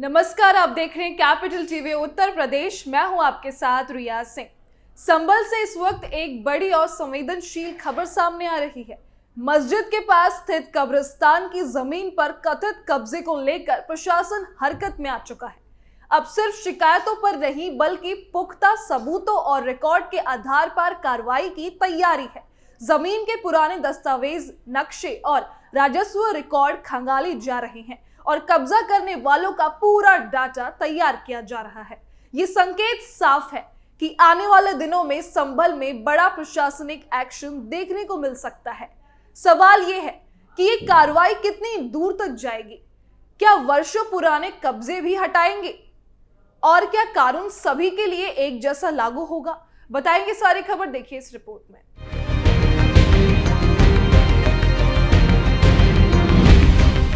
नमस्कार, आप देख रहे हैं कैपिटल टीवी उत्तर प्रदेश। मैं हूं आपके साथ रियाज सिंह। संभल से इस वक्त एक बड़ी और संवेदनशील खबर सामने आ रही है। मस्जिद के पास स्थित कब्रिस्तान की जमीन पर कथित कब्जे को लेकर प्रशासन हरकत में आ चुका है। अब सिर्फ शिकायतों पर नहीं बल्कि पुख्ता सबूतों और रिकॉर्ड के आधार पर कार्रवाई की तैयारी है। जमीन के पुराने दस्तावेज, नक्शे और राजस्व रिकॉर्ड खंगाले जा रहे हैं और कब्जा करने वालों का पूरा डाटा तैयार किया जा रहा है। ये संकेत साफ है कि आने वाले दिनों में संभल में बड़ा प्रशासनिक एक्शन देखने को मिल सकता है। सवाल ये है कि ये कार्रवाई कितनी दूर तक जाएगी? क्या वर्षों पुराने कब्जे भी हटाएंगे? और क्या कानून सभी के लिए एक जैसा लागू होगा? बताएंगे सारी खबर, देखिए इस रिपोर्ट में।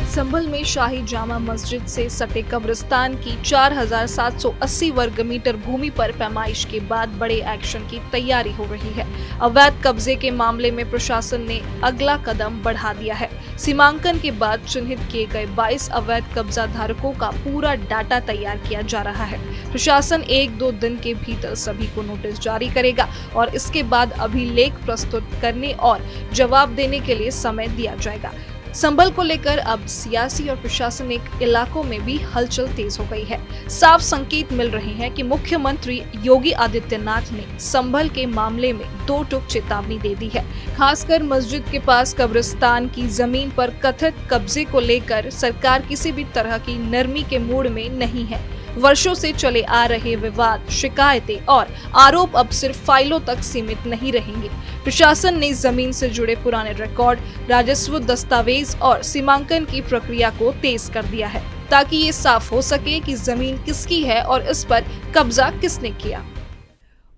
संभल में शाही जामा मस्जिद से सटे कब्रिस्तान की 4780 वर्ग मीटर भूमि पर पैमाइश के बाद बड़े एक्शन की तैयारी हो रही है। अवैध कब्जे के मामले में प्रशासन ने अगला कदम बढ़ा दिया है। सीमांकन के बाद चिन्हित किए गए 22 अवैध कब्जा धारकों का पूरा डाटा तैयार किया जा रहा है। प्रशासन 1-2 दिन के भीतर सभी को नोटिस जारी करेगा और इसके बाद अभिलेख प्रस्तुत करने और जवाब देने के लिए समय दिया जाएगा। संभल को लेकर अब सियासी और प्रशासनिक इलाकों में भी हलचल तेज हो गई है। साफ संकेत मिल रहे हैं कि मुख्यमंत्री योगी आदित्यनाथ ने संभल के मामले में 2 टूक चेतावनी दे दी है। खासकर मस्जिद के पास कब्रिस्तान की जमीन पर कथित कब्जे को लेकर सरकार किसी भी तरह की नरमी के मूड में नहीं है। वर्षों से चले आ रहे विवाद, शिकायतें और आरोप अब सिर्फ फाइलों तक सीमित नहीं रहेंगे। प्रशासन ने जमीन से जुड़े पुराने रिकॉर्ड, राजस्व दस्तावेज और सीमांकन की प्रक्रिया को तेज कर दिया है ताकि ये साफ हो सके कि जमीन किसकी है और इस पर कब्जा किसने किया।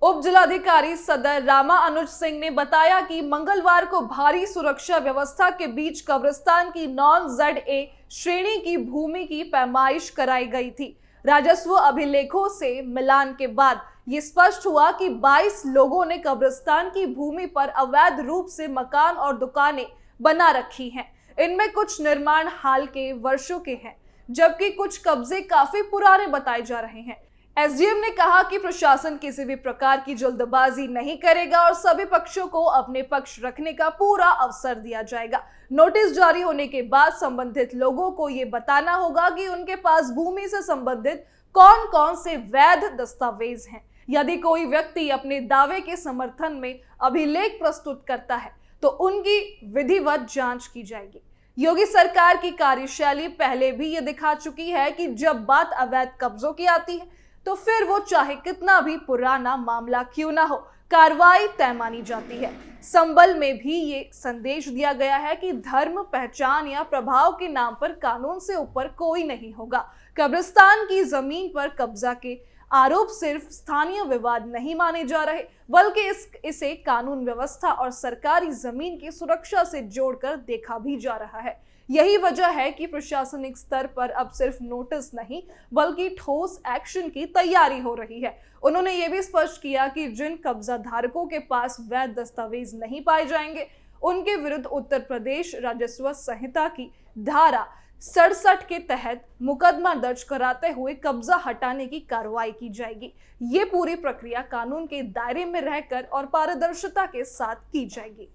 उप जिलाधिकारी सदर रामा अनुज सिंह ने बताया कि मंगलवार को भारी सुरक्षा व्यवस्था के बीच कब्रिस्तान की नॉन ZA श्रेणी की भूमि की पैमाइश कराई गई थी। राजस्व अभिलेखों से मिलान के बाद ये स्पष्ट हुआ कि 22 लोगों ने कब्रिस्तान की भूमि पर अवैध रूप से मकान और दुकानें बना रखी हैं। इनमें कुछ निर्माण हाल के वर्षों के हैं, जबकि कुछ कब्जे काफी पुराने बताए जा रहे हैं। SDM ने कहा कि प्रशासन किसी भी प्रकार की जल्दबाजी नहीं करेगा और सभी पक्षों को अपने पक्ष रखने का पूरा अवसर दिया जाएगा। नोटिस जारी होने के बाद संबंधित लोगों को ये बताना होगा कि उनके पास भूमि से संबंधित कौन कौन से वैध दस्तावेज हैं। यदि कोई व्यक्ति अपने दावे के समर्थन में अभिलेख प्रस्तुत करता है तो उनकी विधिवत जांच की जाएगी। योगी सरकार की कार्यशैली पहले भी ये दिखा चुकी है कि जब बात अवैध कब्जों की आती है तो फिर वो चाहे कितना भी पुराना मामला क्यों ना हो, कार्रवाई तय मानी जाती है। संभल में भी ये संदेश दिया गया है कि धर्म, पहचान या प्रभाव के नाम पर कानून से ऊपर कोई नहीं होगा। कब्रिस्तान की जमीन पर कब्जा के आरोप सिर्फ स्थानीय विवाद नहीं माने जा रहे, बल्कि इसे कानून व्यवस्था और सरकारी जमीन की सुरक्षा से जोड़कर देखा भी जा रहा है। यही वजह है कि प्रशासनिक स्तर पर अब सिर्फ नोटिस नहीं बल्कि ठोस एक्शन की तैयारी हो रही है। उन्होंने ये भी स्पष्ट किया कि जिन कब्जा धारकों के पास वैध दस्तावेज नहीं पाए जाएंगे उनके विरुद्ध उत्तर प्रदेश राजस्व संहिता की धारा 67 के तहत मुकदमा दर्ज कराते हुए कब्जा हटाने की कार्रवाई की जाएगी। ये पूरी प्रक्रिया कानून के दायरे में रहकर और पारदर्शिता के साथ की जाएगी।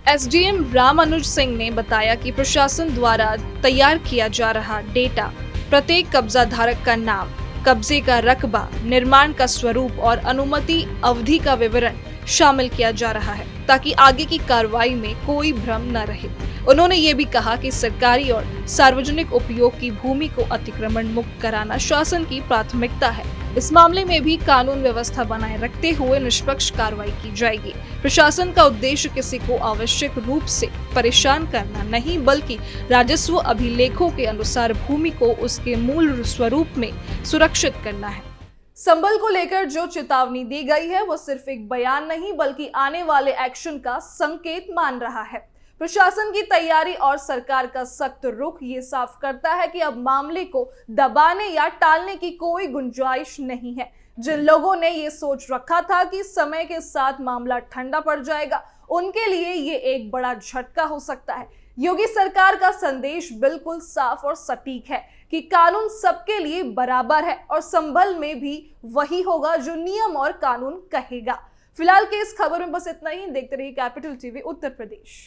SDM राम अनुज सिंह ने बताया कि प्रशासन द्वारा तैयार किया जा रहा डेटा प्रत्येक कब्जा धारक का नाम, कब्जे का रकबा, निर्माण का स्वरूप और अनुमति अवधि का विवरण शामिल किया जा रहा है ताकि आगे की कार्रवाई में कोई भ्रम न रहे। उन्होंने ये भी कहा कि सरकारी और सार्वजनिक उपयोग की भूमि को अतिक्रमण मुक्त कराना शासन की प्राथमिकता है। इस मामले में भी कानून व्यवस्था बनाए रखते हुए निष्पक्ष कार्रवाई की जाएगी। प्रशासन का उद्देश्य किसी को आवश्यक रूप से परेशान करना नहीं बल्कि राजस्व अभिलेखों के अनुसार भूमि को उसके मूल स्वरूप में सुरक्षित करना है। संभल को लेकर जो चेतावनी दी गई है वो सिर्फ एक बयान नहीं बल्कि आने वाले एक्शन का संकेत मान रहा है। प्रशासन की तैयारी और सरकार का सख्त रुख ये साफ करता है कि अब मामले को दबाने या टालने की कोई गुंजाइश नहीं है। जिन लोगों ने ये सोच रखा था कि समय के साथ मामला ठंडा पड़ जाएगा, उनके लिए ये एक बड़ा झटका हो सकता है। योगी सरकार का संदेश बिल्कुल साफ और सटीक है कि कानून सबके लिए बराबर है और संभल में भी वही होगा जो नियम और कानून कहेगा। फिलहाल के इस खबर में बस इतना ही। देखते रहिए कैपिटल टीवी उत्तर प्रदेश।